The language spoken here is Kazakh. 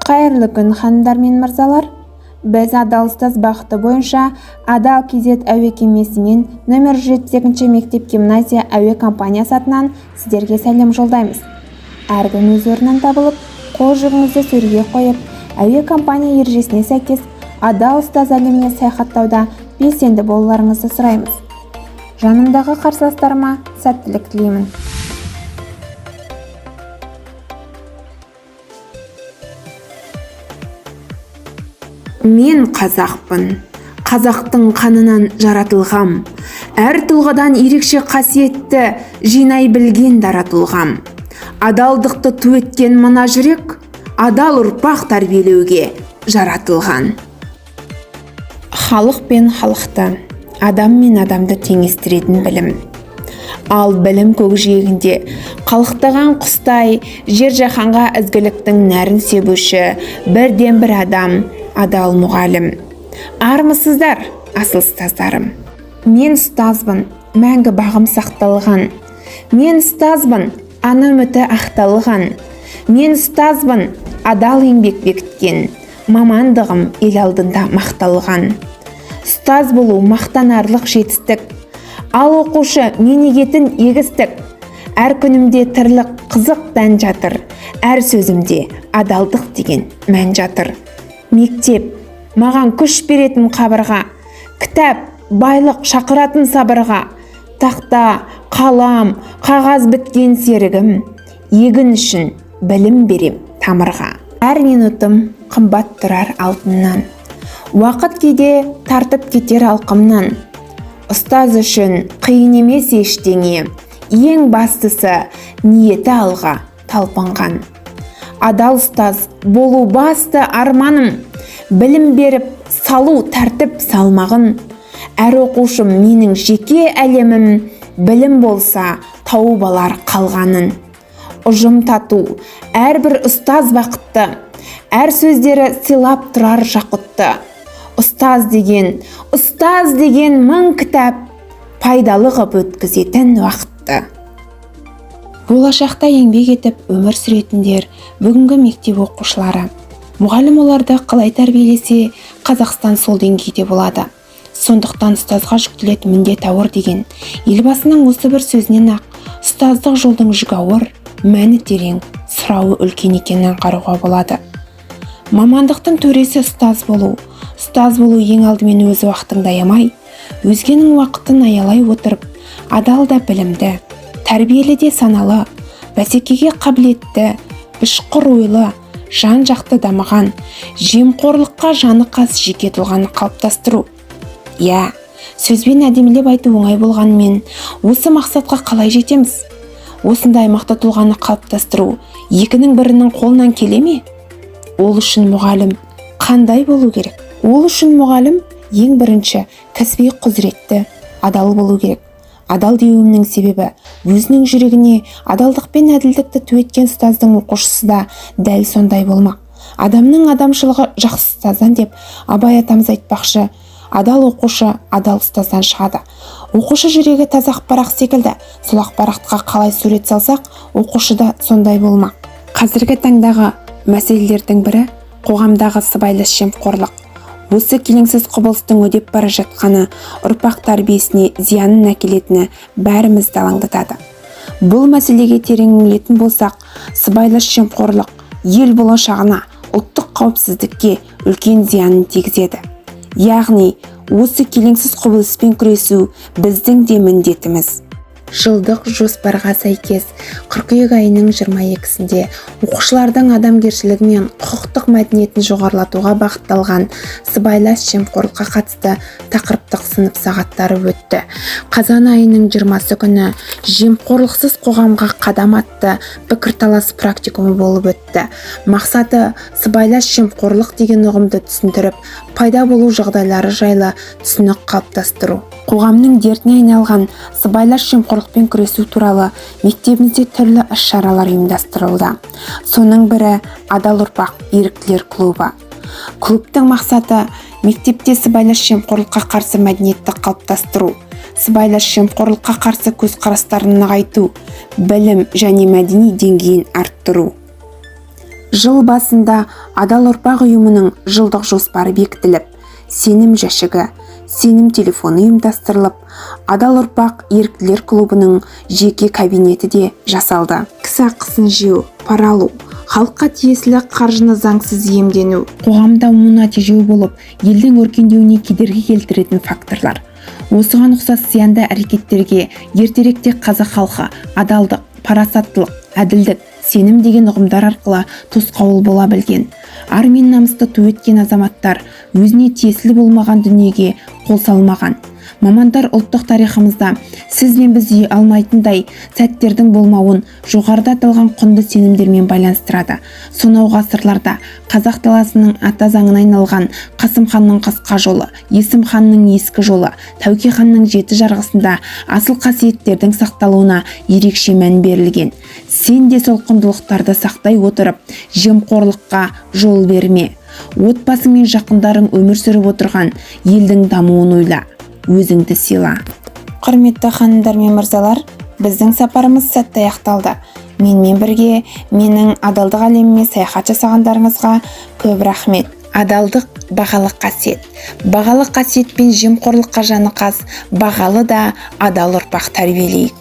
Қайырлы күн, ханымдар мен мырзалар. Біз Адал ұстаз бағыты бойынша Адал KZ әуе кемесімен нөмір 108 мектеп гимназия әуе компаниясы атынан сіздерге сәлем жолдаймыз. Әркім өз орнынан табылып, қол жүгіңізді сөреге қойып, әуе компания ережесіне сәйкес Адал ұстаз әлеміне саяхаттауда белсенді болуларыңызды сұраймыз. Жанымдағы қарсыластарыма сәттілік тілеймін. Мен қазақпын, қазақтың қанынан жаратылғам, әр тұлғадан ерекше қасиетті жинай білген дара тұлғам. Адалдықты ту еткен мына жүрек, адал ұрпақ тәрбиелеуге жаратылған. Халық пен халықты, адам мен адамды теңестіретін білім. Ал білім көкжиегінде қалықтаған құстай жер жаһанға ізгіліктің нәрін себуші бірден бір адам, адал мұғалім. Армысыздар, асыл ұстаздарым. Мен ұстазбын, мәңгі бағым сақталған. Мен ұстазбын, ана үміті ақталған. Мен ұстазбын, адал еңбек бекіткен. Мамандығым ел алдында мақталған. Ұстаз болу мақтанарлық жетістік. Ал оқушы мен егетін егістік. Әр күнімде тірлік қызық дән жатыр. Әр сөзімде адалдық деген мән жатыр. Мектеп маған күш беретін қабырға, кітап байлық шақыратын сабырға, тақта, қалам, қағаз біткен серігім, егін үшін білім берем тамырға. Әр минутым қымбат тұрар алтыннан, уақыт кейде тартып кетер алқымнан. Ұстаз үшін қиын емес ештеңе, ең бастысы ниеті алға талпынған. Адал ұстаз болу басты арманым, білім беріп салу тәртіп салмағын. Әр оқушым менің жеке әлемім, білім болса тауып алар қалғанын. Ұжым тату, әрбір ұстаз бақытты, әр сөздері сыйлап тұрар жақұтты. Ұстаз деген мың кітап, пайдалы ғып өткізетін уақытты. Болашақта еңбек етіп өмір сүретіндер бүгінгі мектеп оқушылары. Мұғалім оларды қалай тәрбиелесе, Қазақстан сол деңгейде болады. Сондықтан ұстазға жүктелетін міндет ауыр деген елбасының осы бір сөзінен ақ ұстаздық жолдың жүгі ауыр, мәні терең, сұрауы үлкен екенін аңғаруға болады. Мамандықтың төресі ұстаз болу. Ұстаз болу ең алдымен өз уақытыңды аямай, өзгенің уақытын аялай отырып, адал да білімді, тәрбиелі де саналы, бәсекеге қабілетті, үшқыр ойлы, жан-жақты дамыған, жемқорлыққа жаны қас жеке тұлғаны қалыптастыру. Сөзбен әдемілеп айту оңай болғанымен, осы мақсатқа қалай жетеміз? Осындай мықты тұлғаны қалыптастыру екінің бірінің қолынан келе ме? Ол үшін мұғалім қандай болу керек? Ол үшін мұғалім ең бірінші кәсіби құзыретті, адал болу керек. Адал деуімнің себебі, өзінің жүрегіне адалдық пен әділдікті ту еткен ұстаздың оқушысы да дәл сондай болмақ. Адамның адамшылығы жақсы ұстаздан деп Абай атамыз айтпақшы, адал оқушы адал ұстаздан шығады. Оқушы жүрегі таза ақпарақ секілді, сол ақпаратқа қалай сурет салсақ, оқушы да сондай болмақ. Қазіргі таңдағы мәселелердің бірі қоғамдағы сыбайлас жемқорлық. Осы келеңсіз құбылыстың өдеп бара жатқаны, ұрпақ тәрбиесіне зиянын әкелетіні бәрімізді алаңдатады. Бұл мәселеге терең үңілетін болсақ, сыбайлас жемқорлық ел болашағына, ұлттық қауіпсіздікке үлкен зиянын тигізеді. Яғни, осы келеңсіз құбылыспен күресу біздің де міндетіміз. Жылдық жоспарға сәйкес қыркүйек айының 22-сінде оқушылардың адамгершілігі мен құқықтық мәдениетін жоғарылатуға бағытталған сыбайлас жемқорлыққа қатысты тақырыптық сынып сағаттары өтті. Қазан айының 20-сы күні жемқорлықсыз қоғамға қадам атты пікірталас практикумы болып өтті. Мақсаты сыбайлас жемқорлық деген ұғымды түсіндіріп, пайда болу жағдайлары жайлы түсінік қалыптастыру. Қоғамның дертіне айналған сыбайлас жемқорлықпен күресу туралы мектебімізде түрлі іс-шаралар ұйымдастырылды. Соның бірі Адал ұрпақ еріктілер клубы. Клубтың мақсаты мектепте сыбайлас жемқорлыққа қарсы мәдениетті қалыптастыру, сыбайлас жемқорлыққа қарсы көзқарастарын нығайту, білім және мәдени деңгейін арттыру. Жыл басында Адал ұрпақ ұйымының жылдық жоспары бекітіліп, сенім жәшігі, сенім телефоны ұйымдастырылып, Адал ұрпақ еріктілер клубының жеке кабинеті де жасалды. Кісі ақысын жеу, пара алу, халыққа тиесілі қаржыны заңсыз иемдену қоғам дамуына тежеу болып, елдің өркендеуіне кедергі келтіретін факторлар. Осыған ұқсас зиянды әрекеттерге ертеректе қазақ халқы адалдық, парасаттылық, әділдік, сенім деген ұғымдар арқылы тосқауыл бола білген. Ар мен намысты ту еткен азаматтар өзіне тиесілі болмаған дүниеге қол салмаған. Мамандар ұлттық тарихымызда сіз бен біз дей алмайтындай сәттердің болмауын жоғарыда аталған құнды сенімдермен байланыстырады. Сонау ғасырларда қазақ даласының ата заңына айналған Қасым ханның қысқа жолы, Есім ханның ескі жолы, Тәуке ханның жеті жарғысында асыл қасиеттердің сақталуына ерекше мән берілген. Сен де сол құндылықтарды сақтай отырып, жемқорлыққа жол берме. Отбасың мен жақындарың өмір сүріп отырған елдің дамуын ойла. Өзіңді сыйла. Құрметті ханымдар мен мырзалар, біздің сапарымыз сәтті аяқталды. Менімен бірге менің адалдық әлеміме саяхат жасағандарыңызға көп рахмет. Адалдық бағалы қасиет. Бағалы қасиет пен жемқорлыққа жаны қас, бағалы да адал ұрпақ тәрбиелейік.